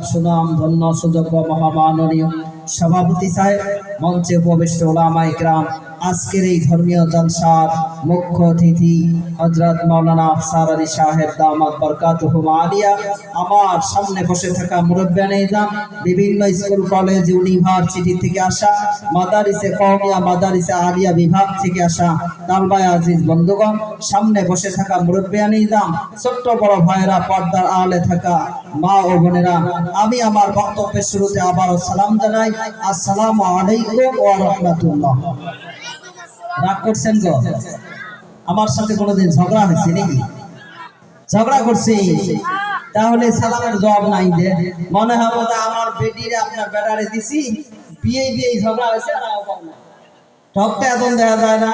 সুনাম ধন্য সুযোগ্য মহামাননীয় সভাপতি সাহেব, মঞ্চে উপবিষ্ট ওলামায়ে কেরাম, আজকের এই ধর্মীয় জলসার মুখ্য অতিথি হযরত মাওলানা আফসার আলী সাহেব দামাত বরকাতুহুম আলিয়া, আমার সামনে বসে থাকা মুরব্বিয়ানে ইজলাম, বিভিন্ন স্কুল কলেজ ইউনিভার্সিটি থেকে আসা, মাদারিসে কওমিয়া মাদারিসে আলিয়া বিভাগ থেকে আসা তালবায়ে আজিজ বন্ধুগণ, সামনে বসে থাকা মুরব্বিয়ানে ইজলাম, ছোট্ট বড় ভাইরা, পর্দার আড়ালে থাকা মা ও বোনেরা, আমি আমার বক্তব্যের শুরুতে আবারও সালাম জানাই, আসসালামু আলাইকুম ওয়া রাহমাতুল্লাহ। রাগ করছেন গো? আমার সাথে কোনোদিন ঝগড়া হয়েছে নাকি? ঝগড়া করছি? তাহলে সালামের জবাব নাই যে মনে হবে আমার বেটিরে আপনার বেটারে দিছি, বিয়ে ঝগড়া হয়েছে না, ঠকতে এখন দেখা যায় না।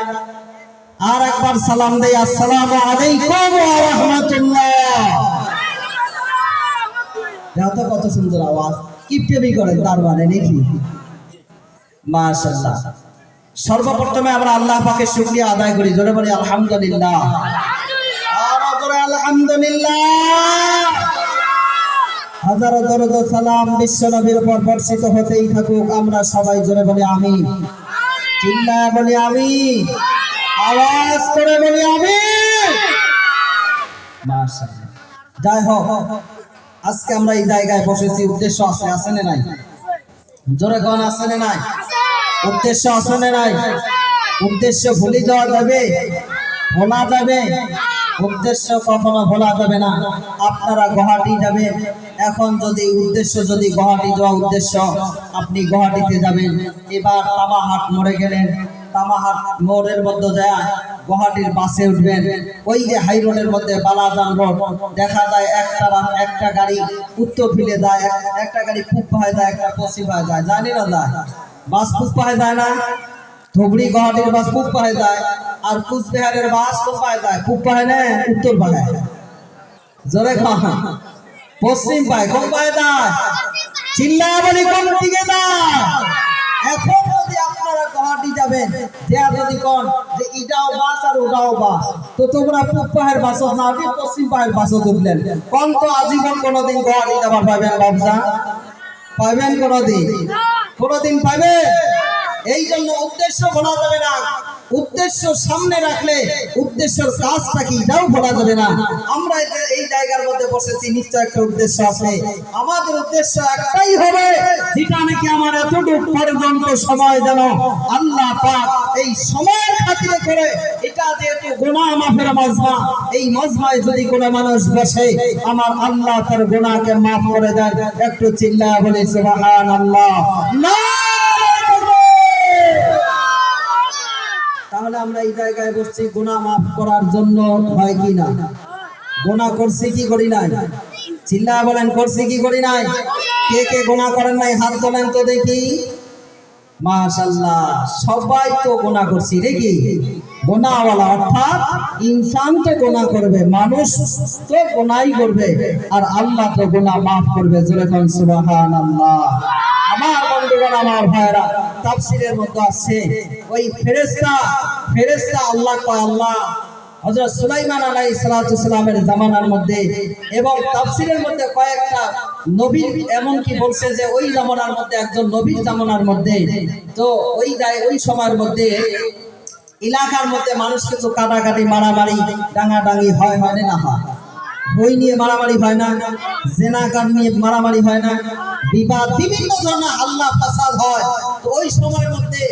আর একবার সালাম দেই, আসসালামু আলাইকুম ওয়া রাহমাতুল্লাহ। দেখো কত সুন্দর আওয়াজ, কিপটেমি করেন তার মানে নাকি? মাশাআল্লাহ। সর্বপ্রথমে আমরা আল্লাহ পাকের শুকরিয়া আদায় করি, জোরে বলি আলহামদুলিল্লাহ। আরো জোরে আলহামদুলিল্লাহ। হাজারো দরুদ ও সালাম বিশ্ব নবীর উপর বর্ষিত হতেই থাকুক, আমরা সবাই জোরে বলি আমিন। চিল্লায় বলি আমিন, আওয়াজ করে বলি আমিন। মাশাআল্লাহ। যাই হোক, আজকে আমরা এই জায়গায় বসেছি, উদ্দেশ্য আছে না নাই? জোরে কোন আছে না নাই? উদ্দেশ্য আছে না নাই? উদ্দেশ্য ভুলে যাওয়া যাবে? ভোলা যাবে? উদ্দেশ্য কখনো ভোলা যাবে না। আপনারা গুয়াহাটি যাবেন, এখন যদি গুয়াহাটি যাওয়া উদ্দেশ্য, আপনি গুয়াহাটিতে যাবেন। এবার তামাহাট মোড়ে গেলেন, তামাহাট মোড়ের মধ্যে যায় গুয়াহাটির বাসে উঠবেন। ওই যে হাই রোডের মধ্যে বালাজান রোড, দেখা যায় একটা গাড়ি উত্তর ফিরে যায়, একটা গাড়ি পূব পায়ে যায়, একটা পশ্চিম পায়ে যায়, জানি না যায়। বাস পূব পায়ে যায় না? ধুবড়ি গুয়াহাটির বাস পূব পায়ে যায়, আর কুচবিহারের বাস কোন পায়ে যায়? পূব পায়ে না উত্তর পায়ে? জোরে খাওয়া পশ্চিম পায়ে। কোন পায়ে যায়? চিল্লায় বলি কোন দিকে যায়? এখন যদি আপনারা গুয়াহাটি যাবেন, যদি কোন যে ইটাও বাস আর ওটাও বাস, তো তোমরা পূব পায়ের বাসত না উঠে পশ্চিম পায়ের বাসত উঠলেন, কোন তো আজীবন কোনোদিন গুয়াহাটি যাবার পাবেন? ব্যবসা পাইবেন কোনোদিন পাইবেন? এই জন্য উদ্দেশ্য ভোলা যাবে না। উদ্দেশ্য সামনে রাখলে উদ্দেশ্যের কাজটা কি যাও ভোলা যাবে না। আমরা এই জায়গার মধ্যে বসেছি, নিশ্চয় একটা উদ্দেশ্য আছে। আমাদের উদ্দেশ্য একটাই হবে, যেটা নাকি আমার এতটুকু পর্যন্ত সময় যেন আল্লাহ পাক এই সময়ের খাতিরে করে, এটা যেহেতু গুনাহ মাফের মজমা, এই মজমায় যদি কোনো মানুষ বসে, আমার আল্লাহ তার গুনাহকে মাফ করে দেন। একটু চিল্লায়া বলি সুবহানাল্লাহ। তাহলে আমরা এই জায়গায় বসছি গুনাহ মাফ করার জন্য, হয় কি না? গুনাহ করছি কি করি নাই? চিল্লায়া বলেন, করছি কি করি নাই? কে কে গুনাহ করেন নাই হাত তোলেন তো দেখি। মাশাআল্লাহ, সবাই তো গুনাহ করছি নাকি? গুনাহওয়ালা অর্থাৎ ইনসান তো গুনাহ করবে, মানুষ তো গুনাহই করবে, আর আল্লাহ তো গুনাহ মাফ করবে। জোরে বলেন সুবহানাল্লাহ। আমার বন্ধুগণ, আমার ভাইরা, তাফসীরের মধ্যে আছে ওই ফেরেশতা আল্লাহ কয়, আল্লাহ হযরত সুলাইমান আলাইহিস সালাতু সালামের জামানার মধ্যে, এবং তাফসীরের মধ্যে কয়েকটা নবী এমন কি বলছে যে ওই জামানার মধ্যে, একজন নবীর জামানার মধ্যে, তো ওই সময়ের মধ্যে এলাকার মধ্যে মানুষ কিছু কাটাকাটি, মারামারি, ডাঙাডাঙি হয় না হয়? বই নিয়ে মারামারি হয় না? জেনাকার নিয়ে মারামারি হয় না? বিবাদ, বিভিন্ন ধরনের আল্লাহ ফাসাদ হয়। তো ওই সময়ের মধ্যে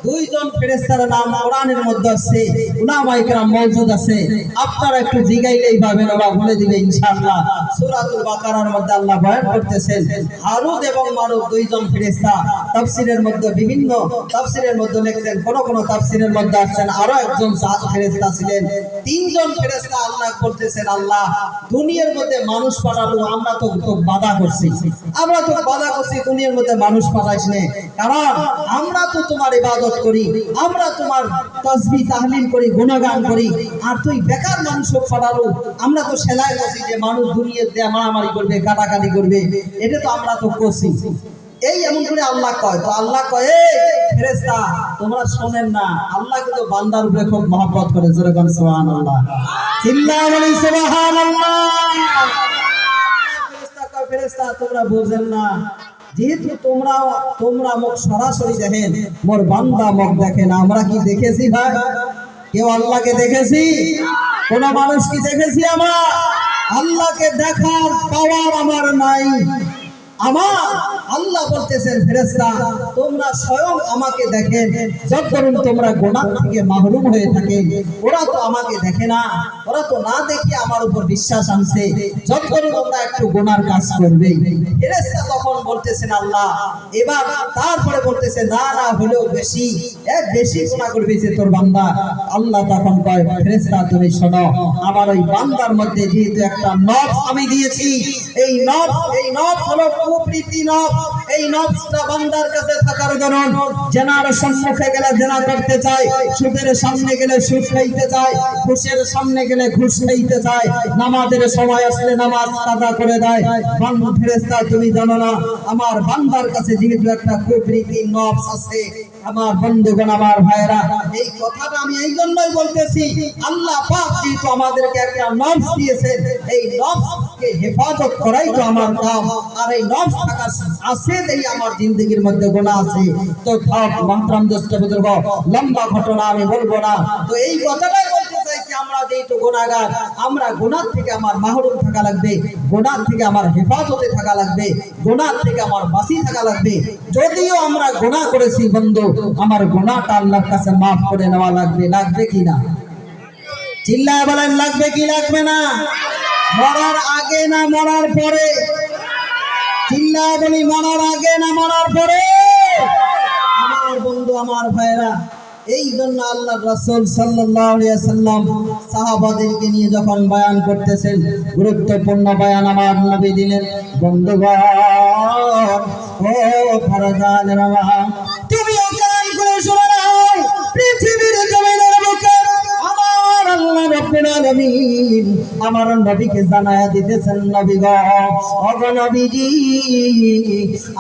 দুইজন ফেরেশতার নাম কোরআনের মধ্যে আছে, উলামায়ে কেরাম মওজুদ আছে। আপনারা একটু জিগাইলেই পাবেন, ওরা বলে দিবে ইনশাআল্লাহ। সূরাতুল বাকারার মধ্যে আল্লাহ বয়ান করতেছেন হারুত এবং মারুত দুইজন ফেরেশতা। তাফসীরের মধ্যে বিভিন্ন তাফসীরের মধ্যে লিখছেন, কোন তাফসীরের মধ্যে আছেন আরো একজন ফেরেশতা ছিলেন। তিনজন ফেরেশতা আল্লাহ বলতেছেন, আল্লাহ দুনিয়ার মধ্যে মানুষ পাঠালো, আমরা তো বাধা করছি, দুনিয়ার মধ্যে মানুষ পাঠাইস না, কারণ আমরা তো তোমার ইবাদত করি, আমরা তোমার তাসবিহ তাহলিল করি, গুণগান করি, আর তুই বেকার মানুষ পাঠালো। আমরা তো সেলাই করছি যে মানুষ দুনিয়ার দিয়ে মারামারি করবে, কাটাকাটি করবে, এটা তো আমরা তো করছি। এই এমন করে আল্লাহ কয়। তো আল্লাহ কয়, ফেরেশতা তোমরা শোনেন না, আল্লাহ কিন্তু বান্দার উপরে খুব মহব্বত করে। জোরে বলেন সুবহানাল্লাহ। চিল্লায়া বলেন সুবহানাল্লাহ। ফেরেশতা তোমরা বুঝেন না, যেহেতু তোমরা মুখ সরাসরি দেখেন, মোর বান্দা মুখ দেখে না। আমরা কি দেখেছি ভাই? কেউ আল্লাহকে দেখেছি? কোন মানুষ কি দেখেছি? আমরা আল্লাহকে দেখার পাওয়ার আমার নাই। আমার আল্লাহ বলতেছেন ফেরেশতা তোমরা স্বয়ং আমাকে দেখেন, যতক্ষণ তোমরা গুনাহ থেকে মাহরুম হয়ে থাকেন। ওরা তো আমাকে দেখে না, ওরা তো না দেখে আমার উপর বিশ্বাস আনছে, যতক্ষণ তোমরা একটু গুনার কাজ করবে। ফেরেশতা তখন বলতেছেন আল্লাহ, এবার তারপরে বলতেছে না না হলেও বেশি বেশি গুনাহ করবেছে তোর বান্দা। আল্লাহ তখন কয় ফেরেশতা তুমি শোনো, আমার ওই বান্দার মধ্যে যেহেতু একটা নফস আমি দিয়েছি, এই নফস হলো কুপ্রীতি নফস। এই নফসটা বান্দার কাছে থাকার কারণ জেনার সম্মুখে গেলে জেনা করতে চায়, সুদের সামনে গেলে সুদ খাইতে চায়, ঘুষের সামনে গেলে ঘুষ খাইতে চায়, নামাজের সময় আসলে নামাজ কাজা করে দেয়। বান্দা ফেরেশতা তুমি জানো না আমার বান্দার কাছে যেহেতু একটা কুপ্রীতি নফস আছে। আমার বন্ধুগণ, আমার ভাইরা, এই কথাটা আমি এই জন্যই বলতেছি, আল্লাহ পাক যেহেতু আমাদেরকে একটা নফস দিয়েছে, এই নফসকে হেফাজত করাই তো আমার কাম। আর এই নফস থাকা আছে এই আমার জিন্দগির মধ্যে গুনাহ আছে। তো থাক মাহতারাম দোস্ত বুজুর্গ, লম্বা ঘটনা আমি বলবো না। তো এই কথাটাই বলতে চাইছি, আমরা যেহেতু গুনাহগার, আমরা গুনাহ থেকে আমার মাহরুম থাকা লাগবে, গুনাহ থেকে আমার হেফাজতে থাকা লাগবে, গুনাহ থেকে আমার বাঁচি থাকা লাগবে। যদিও আমরা গুনাহ করেছি বন্ধু, আমার গুনাহটা আল্লাহর কাছে মাফ করে নেওয়া লাগবে। লাগবে কি না? চিল্লায় বলেন লাগবে কি লাগবে না? মরার আগে না মরার পরে? চিল্লায় বলি মরার আগে না মরার পরে? আমার বন্ধু, আমার ভাইরা, এই জন্য আল্লাহ রাসূল সাল্লাল্লাহু আলাইহি ওয়াসাল্লাম সাহাবাদেরকে নিয়ে যখন বয়ান করতেছেন, গুরুত্বপূর্ণ বয়ান আমার নবী দিলেন। বন্ধুগণ, ও ফারজানেরা, তুমিও কান করে শুনে নাও, পৃথিবীর জমিনের বুকে আমার আল্লাহ রাব্বুল আলামিন আমার নবীকে জানায়া দিতেছেন, নবী গো, ওগো নবীজি,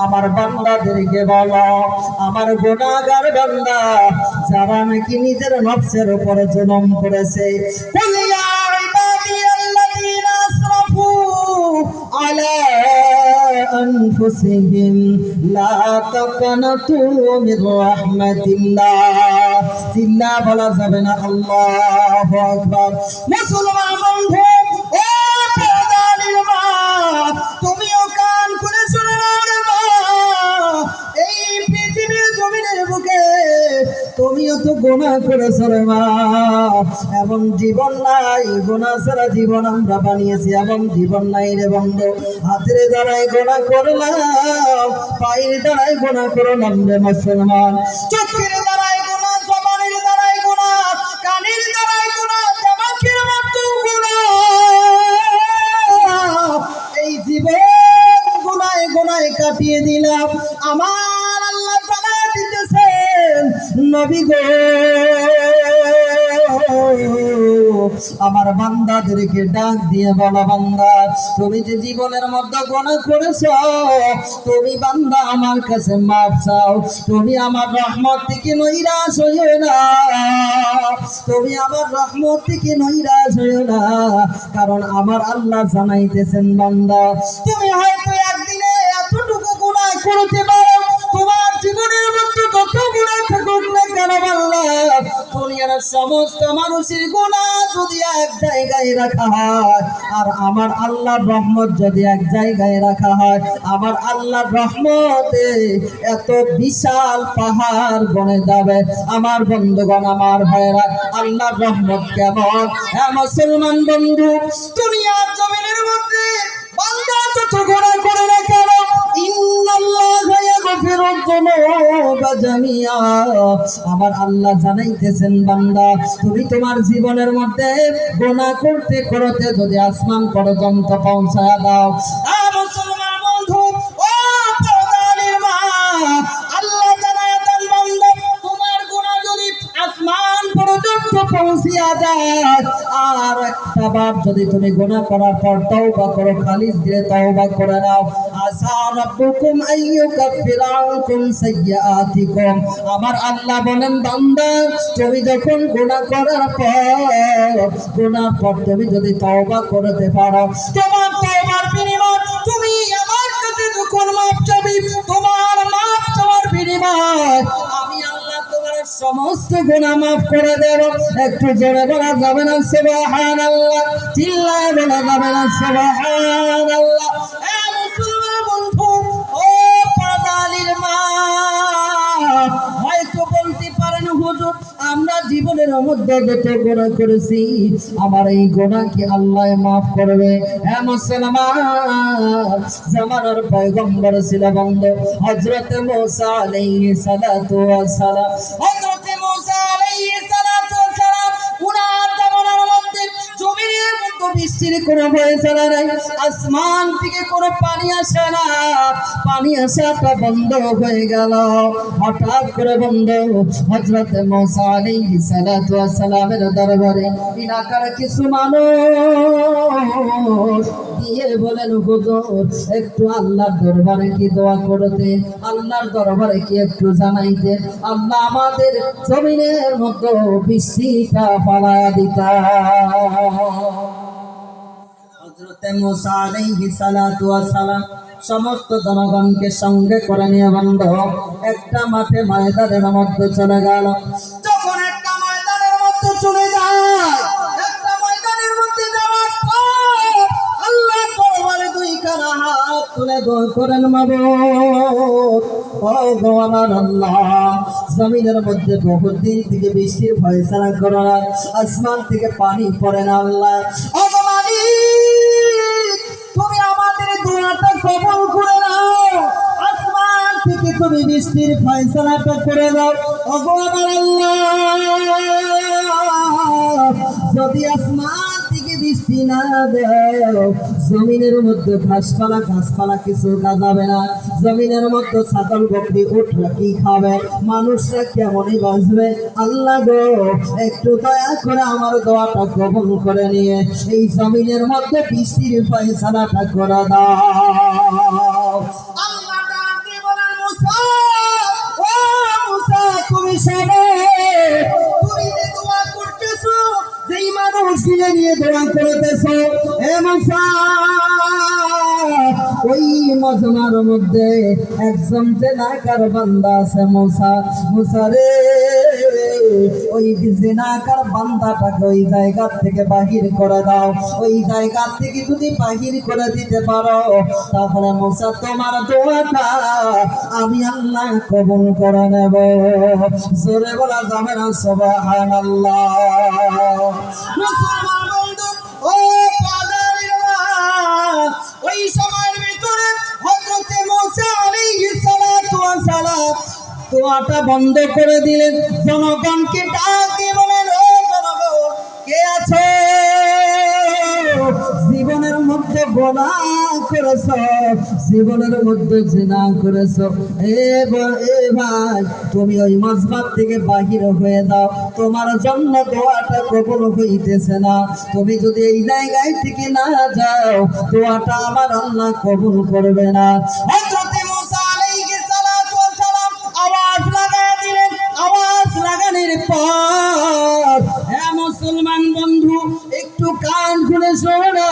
আমার বান্দাদেরকে বলো, আমার গুনাহগার বান্দা যারা নাকি নিজের নফসের উপর জুলুম করেছে, কুল ইয়া ইবাদিয়াল্লাযীনা আসরাফু আলা আনফুসিহিম লা তাকনাতু মির রাহমাতিল্লাহ। চিল্লা বলা যাবে না, আল্লাহু আকবার। মুসলমান বন্ধু, ও পর্দার মা, তুমিও কান খুলে শুনে নাও রে মা, এই পৃথিবীর জমিনের বুকে তুমিও তো গুনাহ করেছো রে মা। এমন জীবন নাই, গুনাহ ছাড়া জীবন আমরা বানিয়েছি, এমন জীবন নাই রে বন্ধু। হাতের দ্বারাই গুনাহ করলাম, পায়ের দ্বারাই গুনাহ করলাম রে মুসলমান, চোখের দ্বারাই গুনাহ, জবানের দ্বারাই গুনাহ, কানের দ্বারাই গুনাহ, দিমাগের মধ্যেও গুনাহ। এই জীবন গুনাহে গুনাহে কাটিয়ে দিলাম। আমার আল্লাহ জানায়া দিতেছেন, নবী গো, আমার বান্দাদেরকে ডাক দিয়ে বলো, বান্দা তুমি যে জীবনের মধ্যে গুনাহ করেছো, তুমি বান্দা আমার কাছে মাফ চাও। তুমি আমার রহমত থেকে নৈরাশ হইও না, তুমি আমার রহমত থেকে নৈরাশ হইও না, কারণ আমার আল্লাহ জানাইতেছেন, বান্দা তুমি হয়তো একদিনে এতটুকু গুনাহ করতে পারো, তোমার জীবনের মধ্যে কত গুনাহ থাকুক না কেন, আল্লাহ দুনিয়ার সমস্ত মানুষের গুনাহ যদি এক জায়গায় রাখা হয়, আর আমার আল্লাহর রহমত যদি এক জায়গায় রাখা হয়, আমার আল্লাহর রহমতে এত বিশাল পাহাড় বনে যাবে। আমার বন্ধুগণ, আমার ভাইরা, আল্লাহর রহমত কেমন? হ্যাঁ মুসলমান বন্ধু, দুনিয়ার জমিনের মধ্যে বান্দা যত গুনাহ করে না কেন, ইন্নাল্লাহা ইয়াগফিরুয যুনুবা জামিআ, আমার আল্লাহ জানাইতেছেন, বান্দা তুমি তোমার জীবনের মধ্যে গুনাহ করতে করতে যদি আসমান পর্যন্ত পৌঁছায়া দাও, মুসলমান বন্ধু, ও পর্দার মা, আল্লাহ জানায়া দেন, বান্দা তোমার গুনাহ যদি আসমান পর্যন্ত পৌঁছিয়া যায়, আর একবার যদি তুমি গুনাহ করার পর তওবা করো, খালিস দিয়ে তওবা করে নাও, আসা রাব্বুকুম আইয়ুকাফিরা আনকুম সাইয়্যাতিকুম, আমার আল্লাহ বলেন, বান্দা তুমি যখন গুনাহ করার পর তুমি যদি তওবা করতে পারো, তোমার তওবার বিনিময়ে তুমি সমস্ত গুনাহ মাফ করে দেব। একটু জোরে বলা যাবে না সুবহানাল্লাহ? চিল্লায় বলা যাবে না সুবহানাল্লাহ? এ মুসলমান বন্ধু, ও পর্দালির মা, হয়তো বলতে পারেন হুজুর আমরা জীবনের মধ্যে যত গুনাহ করেছি আমার এই গুনাহ কি আল্লাহ মাফ করবে? হ্যাঁ মুসলমান, জামানার পয়গম্বর ছিল বন্ধু হযরত মুসা আলাইহিস সালাতু ওয়াস সালাম। হযরত মুসা আলাইহিস সালাতু ওয়াস সালাম উনার জামানার মধ্যে জমিনের মধ্যে বৃষ্টির কোনো ফয়সালা নাই, আসমান থেকে কোনো পানি আসে না, পানি আসাটা বন্ধ হয়ে গেল। হঠাৎ করে বন্ধ হযরত মুসা আলাইহিস সালাতু ওয়াস সালামের দরবারে এলাকার কিছু মানুষ দিয়ে বলেন হুজুর একটু আল্লাহর দরবারে কি দোয়া করতে, আল্লাহর দরবারে কি একটু জানাইতে, আল্লাহ আমাদের জমিনের মধ্যে বৃষ্টিটা পালায়া দিতা। হযরত মুসা আলাইহিস সালাতু ওয়াস সালাম সমস্ত জনগণকে সঙ্গে করে নিয়ে বন্ধ একটা মাঠে ময়দানের মধ্যে চলে গেল। যখন একটা ময়দানের মধ্যে চলে যায়, একটা ময়দানের মধ্যে যাওয়ার পর আল্লাহর দরবারে দুইখানা হাত তুলে দোয়া করেন মাবুদ, ও গো আমার আল্লাহ, জমিনের মধ্যে বহুত দিন থেকে বৃষ্টির ফয়সালা করো না, আসমান থেকে পানি পড়ে না আল্লাহ, ও গো মালিক তুমি আমাদের দোয়াটা কবুল করে নাও, আসমান থেকে তুমি বৃষ্টির ফয়সালাটা করে দাও। ওগো আমার আল্লাহ, যদি আসমান থেকে বৃষ্টি না দাও জমিনের মধ্যে গাছপালা কিছু গাজাবে না, জমিনের মধ্যে ছাগল বকরি উঠরা কি খাবে, মানুষরা কেমনই বাঁচবে। আল্লাহ গো একটু দয়া করে আমার দোয়াটা কবুল করে নিয়ে এই জমিনের মধ্যে বৃষ্টির ফয়সালাটা করে দাও। আল্লাহ ডাকে বলেন মুসা, ও মুসা তুমি শোনো, তুমি যে দোয়া করতেছো, যেই মানুষগুলো নিয়ে দোয়া করতেছো, হে মুসা ওই মজমার মধ্যে একজন জেনাকার বান্দা আছে। মুসা রে ওই জেনাকার বান্দাটাকে ওই জায়গা থেকে বাহির করে দাও, ওই জায়গা থেকে যদি বাহির করে দিতে পারো তাহলে মুসা তোমার দোয়াটা আমি আল্লাহ কবুল করে নেব। জোরে বলা যাবে না সুবহানাল্লাহ? মুসলমান বন্ধু, ও পাদারির মা, ওই সময়ের ভিতরে হযরত মুসা আলাইহিস সালাতু ওয়াস সালাম দোয়াটা বন্ধ করে দিলেন। জনগণকে ডাক দিয়ে বলেন, ও জনগণ কে আছে জীবনের মধ্যে গুনাহ করেছো, জীবনের মধ্যে জিনা করেছো, এ ভাই তুমি ওই মজমার থেকে বাহির হয়ে যাও, তোমার জন্য দোয়াটা কবুল হইতেছে না, তুমি যদি এই জায়গায় থেকে না যাও দোয়াটা আমার আল্লাহ কবুল করবে না। হযরত মুসা আলাইহিস সালাতু ওয়াস সালাম আওয়াজ লাগায় দিলেন। আওয়াজ লাগানোর পর হে মুসলমান বন্ধু একটু কান খুলে শোনো,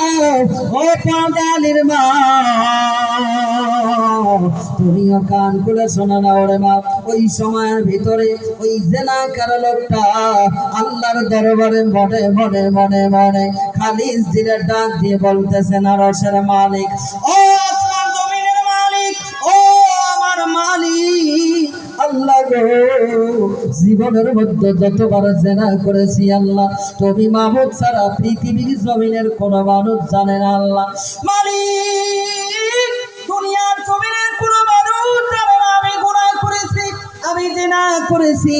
ও পর্দালির মা তুমিও কান খুলে শোনো না ওরে মা। ওই সময়ের ভিতরে ওই জেনাকার লোকটা আল্লাহর দরবারে মনে মনে মনে মনে খালিস দিলে ডাক দিয়ে বলতেছে, না রসের মালিক, ও আসমান জমিনের মালিক, ও আমার মালিক আল্লাহ গো, জীবনের মধ্যে যতবার জেনা করেছি আল্লাহ তুমি মাহবুব ছাড়া পৃথিবীর জমিনের কোন মানুষ জানে না আল্লাহ। মালিক দুনিয়ার জমিনের কোন মানুষ জানে না আমি গুনাহ করেছি, আমি জেনা করেছি।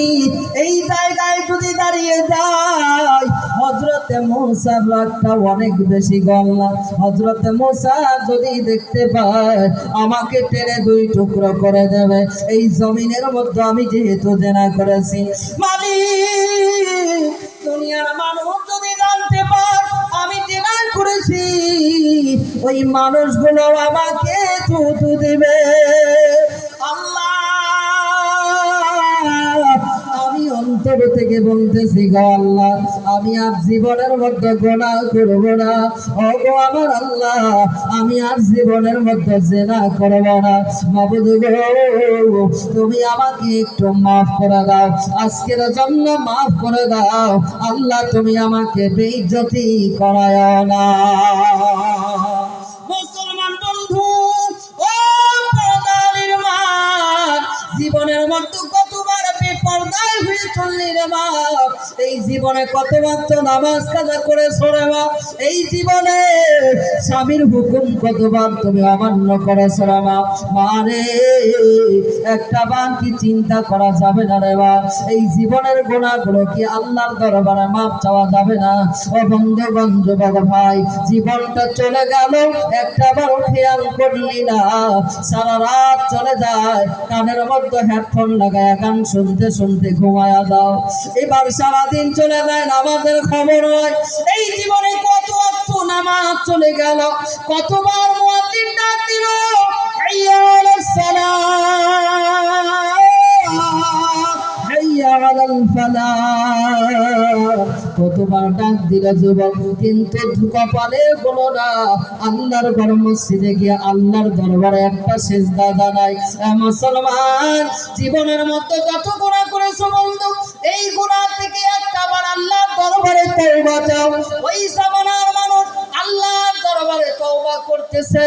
এই জায়গায় যদি দাঁড়িয়ে যাই হযরত মুসার রাগটা অনেক বেশি গল্লা, হযরত মুসা যদি দেখতে পায় আমাকে টেনে দুই টুকরো করে দেবে। এই জমিনের মধ্যে আমি যেহেতু জেনা করেছি, মালিক দুনিয়ার মানুষ যদি জানতে পায় আমি জেনা করেছি ওই মানুষগুলো আমাকে থুতু দেবে। আল্লাহ আমি অন্তর থেকে বলতেছি গো আল্লাহ, আমি আর জীবনের মধ্যে গুনাহ করব না। ও গো আমার আল্লাহ, আমি আর জীবনের মধ্যে জিনা করব না। মাবুদ গো, তুমি আমাকে একটু মাফ করে দাও, আজকের জন্য মাফ করে দাও আল্লাহ, তুমি আমাকে বেইজ্জতি করায় না। মুসলমান বন্ধু, ও পর্দার মা, জীবনের মধ্যে কতবার বেপরদায় হয়ে চললি রে মা, এই জীবনে কতবার তো নামাজ কাজা করেছ রে মা, এই জীবনে স্বামীর হুকুম কতবার তুমি অমান্য করেছ রে মা। মারে একটা বার কি চিন্তা করা যাবে না রে মা, এই জীবনের গুনাহগুলো কি আল্লাহর দরবারে মাপ চাওয়া যাবে না? ও বন্ধুগণ, যুবক ভাই, জীবনটা চলে গেল, একটা বার খেয়াল করলি না, সারা রাত চলে যায়, কানের মধ্যে হেডফোন লাগায় গান শুনতে শুনতে ঘুমায়া দাও, এবার সারাদিন চলে যায়, নামাজের খবর হয়। এই জীবনে কত ওয়াক্ত নামাজ চলে গেল, কতবার মুয়াজ্জিন ডাক দিল, হাইয়া আলাস সালাহ, হাইয়া আলাল ফালাহ, কতবার ডাক দিল যুবক, কিন্তু কপালে হলো না আল্লাহর ঘর মসজিদে গিয়ে আল্লাহর দরবারে একটা সিজদা জানাই। মুসলমান, জীবনের মধ্যে কত গুনাহ করেছো বন্ধু, এই গুনাহ থেকে একটা বার আল্লাহর দরবারে তওবা চাও। ওই জামানার মানুষ আল্লাহর দরবারে তওবা করতেছে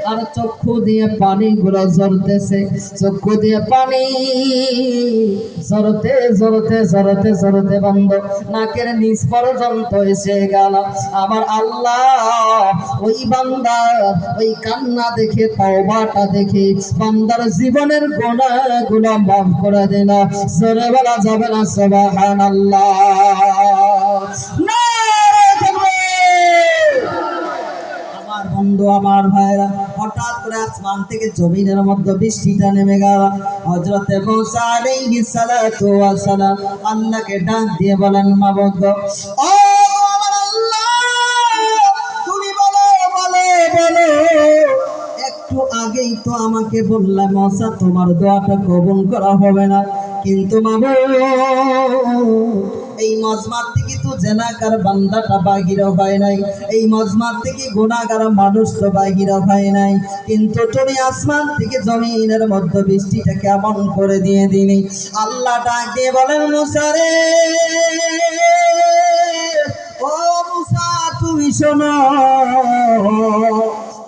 আর চক্ষু দিয়ে পানি গুলো ঝরতেছে, চক্ষু দিয়ে পানি ঝরতে ঝরতে ঝরতে ঝরতে বন্ধ নাকের নিচ পর্যন্ত এসে গেল। আমার আল্লাহ ওই বান্দার ওই কান্না দেখে, তওবাটা দেখে বান্দার জীবনের গুনাহগুলো মাফ করে দিল। জোরে বলা যাবে না সুবহানাল্লাহ? আমার বন্ধু, আমার ভাইরা, হঠাৎ করে আসমান থেকে জমিনের মধ্যে বৃষ্টিটা নেমে গেল। হযরতে মুসা আলাইহিস সালাতু ওয়াস সালাম আল্লাহকে ডাক দিয়ে বলেন, মাবুদ, ও আমার আল্লাহ, তুমি বলো বলো বলো, একটু আগেই তো আমাকে বললে মুসা তোমার দোয়াটা কবুল করা হবে না, কিন্তু মাবুদ এই মজমার থেকে তো জেনাকার বান্দাটা বাহির হয় নাই, এই মজমার থেকে গুনাহগার মানুষ তো বাহির হয় নাই, কিন্তু তুমি আসমান থেকে জমিনের মধ্যে বৃষ্টিটা কেমন করে দিয়ে দিলি? আল্লাহ ডাক দিয়ে বলেন, মুসা রে, ও মুসা তুমি শোনো,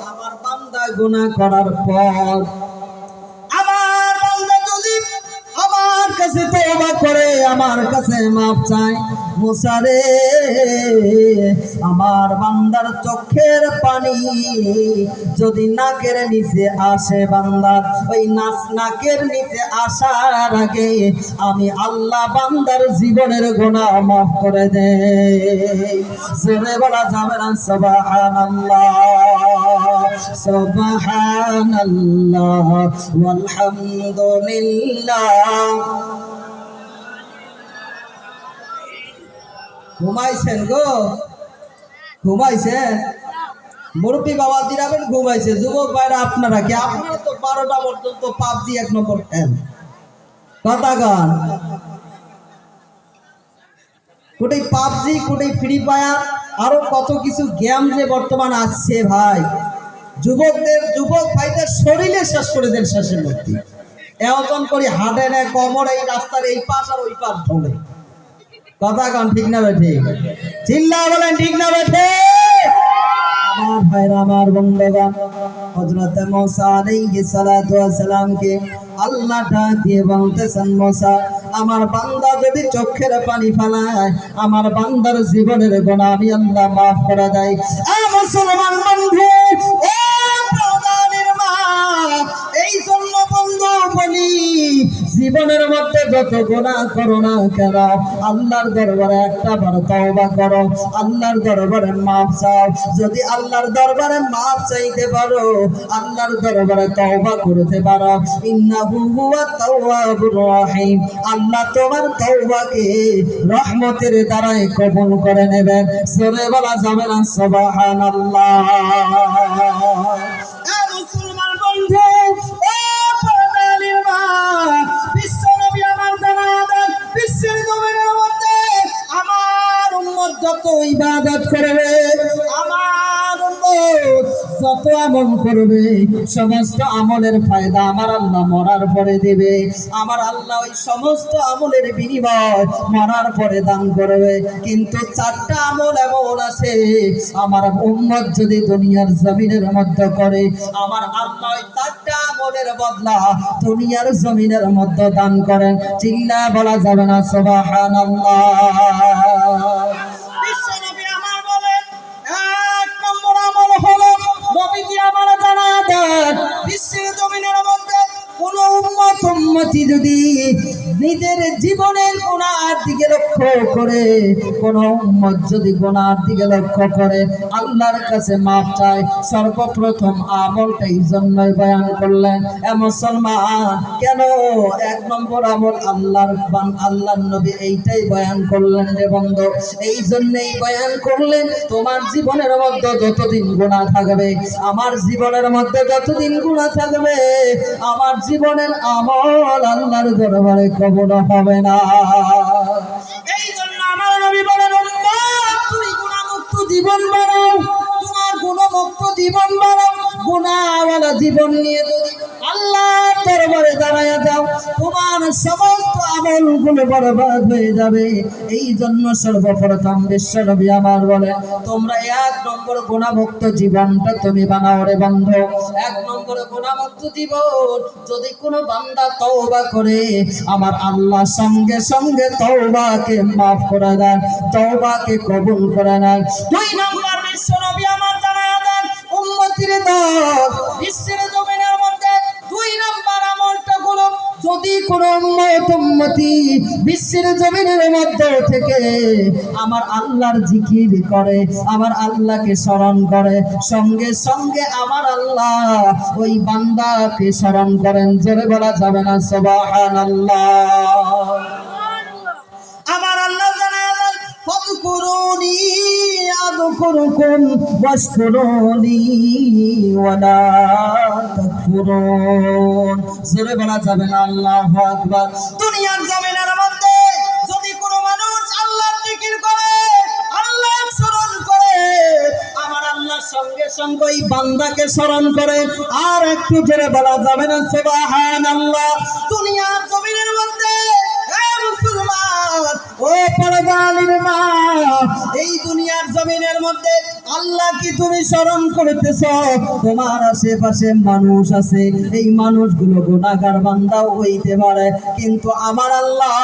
আমার বান্দা গুনাহ করার পর আমার বান্দা যদি আমার কাছে তওবা করে, আমার কাছে মাফ চায়, মুসা রে, আমার বান্দার চোখের পানি যদি নাকের নিচে আসে, বান্দার ওই নাকের নিচে আসার আগে আমি আল্লাহ বান্দার জীবনের গুনাহ মাফ করে দেই। জোরে বলা যাবে না সুবহানাল্লাহ? সুবহানাল্লাহ ওয়ালহামদুলিল্লাহ। ঘুমাইছেন গো? ঘুমাইছেন? মুরব্বী বাবা দিরাবেন ঘুমাইছে, যুবক ভাইরা আপনারা কি? আপনারা তো 12টা পর্যন্ত পাবজি 1 নম্বর খেল, কথা গান, কোটাই পাবজি, কোটাই ফ্রি ফায়ার, আরো কত কিছু গেম যে বর্তমান আসছে ভাই, যুবক ভাইদের শরীরে শেষ করে দেন শেষের মধ্যে। এমন করে হাঁটে না, কমর এই রাস্তার এই পাশ আর ওই পাশ ঢোলে, কথা গান, ঠিক না বেঠে? চিল্লা বলেন, ঠিক না বেঠে? আমার ভাইরা, আমার বন্ধুগণ, হযরতে মুসা আলাইহিস সালাতু ওয়াস সালামকে আল্লাহ ডাক দিয়ে বলতেছেন, মুসা, আমার বান্দা যদি চোখের পানি ফেলায়, আমার বান্দার জীবনের গুনাহ আমি আল্লাহ মাফ করে দেই। মুসলমান বন্ধু, ও প্রধানের মা, এই জন্য বন্ধু বলি, জীবনের মধ্যে যত গুনাহ করো না কেন, আল্লাহর দরবারে একটা বার তওবা করো, আল্লাহর দরবারে মাফ চাও। যদি আল্লাহর দরবারে মাফ চাইতে পারো, আল্লাহর দরবারে তওবা করতে পারো, ইন্নাহু হুয়াত তাওয়াবুর রহিম, আল্লাহ তোমার তওবাকে রহমতের দ্বারাই কবুল করে নেবেন। জোরে বলা যাবে না সুবহানাল্লাহ? মুসলমান বন্ধু, বিশ্ব নবী আমার জানা বিশ্বের নবীর করবে, সমস্ত আমলের ফায়দা আমার আল্লাহ মরার পরে দেবে। আমার আল্লাহ ওই সমস্ত আমলের বিনিময় মরার পরে দান করবে। কিন্তু চারটা আমল এমন আছে, আমার উম্মত যদি দুনিয়ার জমিনের মধ্যে করে, আমার আল্লাহ ওই চারটা আমলের বদলা দুনিয়ার জমিনের মধ্যে দান করেন। চিল্লা বলা যাবে না সুবহানাল্লাহ। বিশ্বনবী আমার বলেন, এক নম্বর আমল হলো নবীজি আমার জানায়া দেন, বিশ্বের জমিনের মধ্যে কোন উম্মতি যদি নিজের জীবনের গুনার দিকে লক্ষ্য করে, কোন উম্মত যদি গুনার দিকে লক্ষ্য করে, আল্লাহর কাছে মাফ চায়, সর্বপ্রথম আমলটাই জন্যই বয়ান করলেন। এ মুসলমান, কেন এক নম্বর আমল আল্লাহর নবী এইটাই বয়ান করলেন রে বন্ধু? এই জন্যই বয়ান করলেন, তোমার জীবনের মধ্যে যতদিন গুনাহ থাকবে, আমার জীবনের মধ্যে যতদিন গুনাহ থাকবে, আমার জীবনের আমল আল্লাহর দরবারে কবুল হবে না। এই জন্য আমার নবী বলেন, তুমি গুনাহমুক্ত জীবন বানাও, তোমার গুনাহমুক্ত জীবন বানাও। গুনাহওয়ালা জীবন নিয়ে যদি আল্লাহর দরবারে দাঁড়ায়া যাও, তোমার সমস্ত আমলগুলো বরবাদ হয়ে যাবে। এই জন্য সর্বপ্রথম বিশ্বনবী আমার বলে, তোমরা এক নম্বর গুনাহমুক্ত জীবনটা তুমি বানাও রে বন্ধু। এক নম্বর গুনাহমুক্ত জীবন যদি কোনো বান্দা তওবা করে, আমার আল্লাহ সঙ্গে সঙ্গে তওবাকে মাফ করে দেন, তওবাকে কবুল করে নেন। দুই নম্বর বিশ্বনবী আমার জানায়া দেন, উম্মতির দল বিশ্বের জমিনের মধ্যে দুই নম্বর আমলটা হলো, যদি কোন উম্মতি বিশ্বের জমিনের মধ্যে থেকে আমার আল্লাহর জিকির করে, আমার আল্লাহকে স্মরণ করে, সঙ্গে সঙ্গে আমার আল্লাহ ওই বান্দাকে স্মরণ করেন। জোরে বলা যাবে না সুবহানাল্লাহ। আমার আল্লাহ জানালেন, ফাযকুরুনি আযকুরুকুম ওয়াশকুরুনি ওয়ালা তাকফুরুন। জোরে বলা যাবে না আল্লাহু আকবার। দুনিয়ার জমিনের মধ্যে যদি কোনো মানুষ আল্লাহর জিকির করে, আল্লাহর স্মরণ করে, আমার আল্লাহ সঙ্গে সঙ্গে ওই বান্দাকে স্মরণ করে। আর একটু জোরে বলা যাবে না সুবহানাল্লাহ। দুনিয়ার জমিনের মধ্যে ও পরবালির মা, এই দুনিয়ার জমিনের মধ্যে আল্লাহ কি তুমি স্মরণ করতেছ? তোমার আশেপাশে মানুষ আছে, এই মানুষগুলো গুনাহগার বান্দাও হইতে পারে, কিন্তু আমার আল্লাহ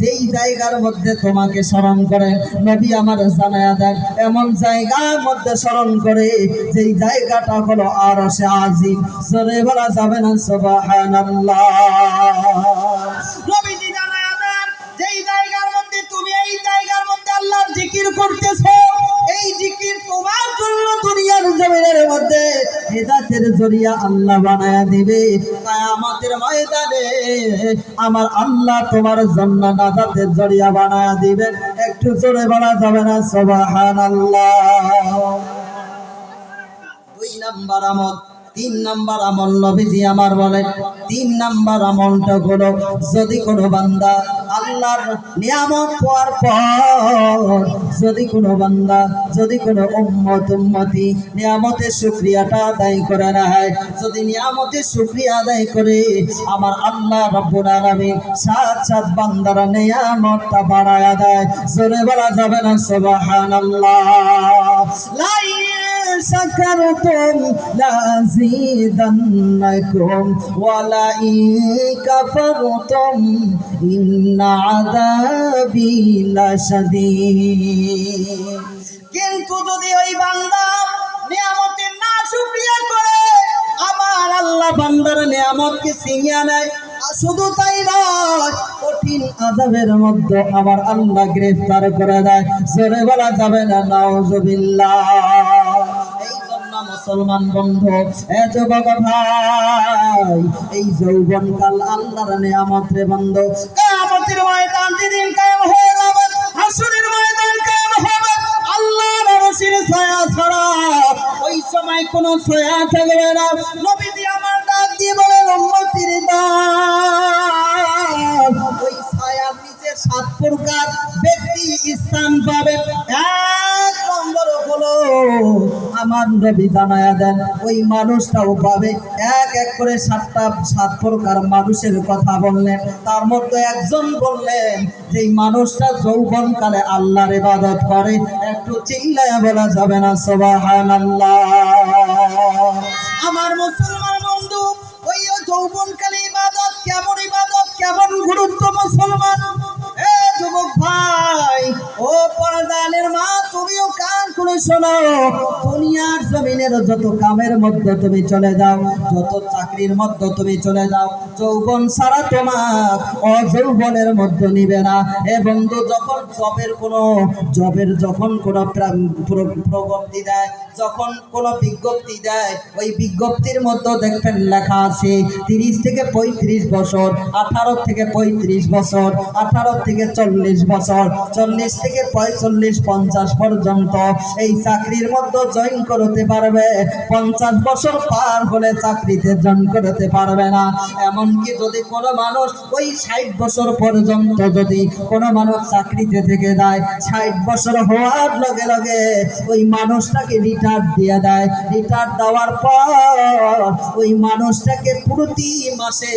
যেই জায়গার মধ্যে তোমাকে স্মরণ করে, নবী আমার জানায়া দেন, এমন জায়গার মধ্যে স্মরণ করে যেই জায়গাটা হলো আরশে আজিম। জোরে বলা যাবে না সুবহানাল্লাহ। নবীজি জানায়া দেন, যেই জায়গার মধ্যে তুমি এই জায়গার মধ্যে আল্লাহর জিকির করতেছো, এই জিকির তোমার জন্য দুনিয়ার জমিনের মধ্যে হেদায়েতের জরিয়া আল্লাহ বানায়া দিবে। কিয়ামতের ময়দানে আমার আল্লাহ তোমার জন্য নাজাতের জরিয়া বানায়া দিবে। একটু জোরে বলা যাবে না সুবহানাল্লাহ। দুই নাম্বার আমল, তিন নাম্বার আমল নবীজি আমার বলেন, তিন নাম্বার আমলটা হলো, যদি কোনো বান্দা আল্লাহর নিয়ামত পাওয়ার পর, যদি কোনো বান্দা, যদি কোনো উম্মতি নিয়ামতের শুকরিয়াটা আদায় করে না হয়, যদি নিয়ামতের শুকরিয়া আদায় করে, আমার আল্লাহ রাব্বুল আলামিন সাত সাত বান্দার নিয়ামতটা বাড়ায়া দেয়। জোরে বলা যাবে না সুবহানাল্লাহ। লা شكرتم لأزيدنكم ولئن كفرتم إن عذابي لشديد। কিন্তু যদি ওই বান্দা নিয়ামতের না শুকরিয়া করে, আমার আল্লাহ বান্দার নিয়ামতকে ছিনিয়ে নেয়। শুধু তাই নয়, কঠিন আযাবের মধ্যে আমার আল্লাহ গ্রেফতার করে দেয়। জোরে বলা যাবে না নাউযুবিল্লাহ। মুসলমান বন্ধু, এ যুবক ভাই, এই যৌবনকাল আল্লাহর নিয়ামত রে বন্ধু। কিয়ামতের ময়দান যেদিন কায়েম হয়ে যাবে, হাসরের ময়দান কায়েম হবে, আল্লাহর আরশের ছায়া ছাড়া ওই সময় কোনো ছায়া থাকবে না। নবীজি আমার ডাক দিয়ে বলেন, উম্মতির দল, ওই ছায়ার নিচে সাত প্রকার ব্যক্তি স্থান পাবে। এক নম্বর হলো আমার আমার নবী জানায়া দেন ওই মানুষটাও পাবে। এক এক করে সাত প্রকার মানুষের কথা বললেন। তার মধ্যে একজন বললেন যে মানুষটা যৌবনকালে আল্লাহর ইবাদত করে। একটু চিল্লায়া বলা যাবে না সুবহানাল্লাহ? আমার মুসলমান বন্ধু, ওই যৌবনকালে ইবাদত কেমন গুরুত্ব মুসলমান। এ যুবক ভাই, ও পর্দানের মা, তুমিও কান খুলে শোনো। দুনিয়ার জমিনের যত কামের মধ্যে তুমি চলে যাও, যত চাকরির মধ্যে তুমি চলে যাও, যৌবন ছাড়া তোমার অযৌবনের মধ্যে নিবে না। এ বন্ধু, যখন যখন কোনো প্রবর্তি দেয়, যখন কোনো বিজ্ঞপ্তি দেয়, ওই বিজ্ঞপ্তির মধ্যে দেখবেন লেখা আছে 30 থেকে 35 বছর, 18 থেকে 35 বছর, 18 থেকে 40 বছর, 40 থেকে 45 50 পর্যন্ত এই চাকরির মধ্যে জয়েন করতে পারবে। 50 বছর পার হলে চাকরিতে জয়েন করতে পারবে না। এমনকি যদি কোনো মানুষ ওই 60 বছর পর্যন্ত যদি কোনো মানুষ চাকরিতে থেকে যায়, 60 বছর হওয়ার লগে লগে ওই মানুষটাকে রিটায়ার দিয়ে দেয়। রিটায়ার দেওয়ার পর ওই মানুষটাকে প্রতি মাসে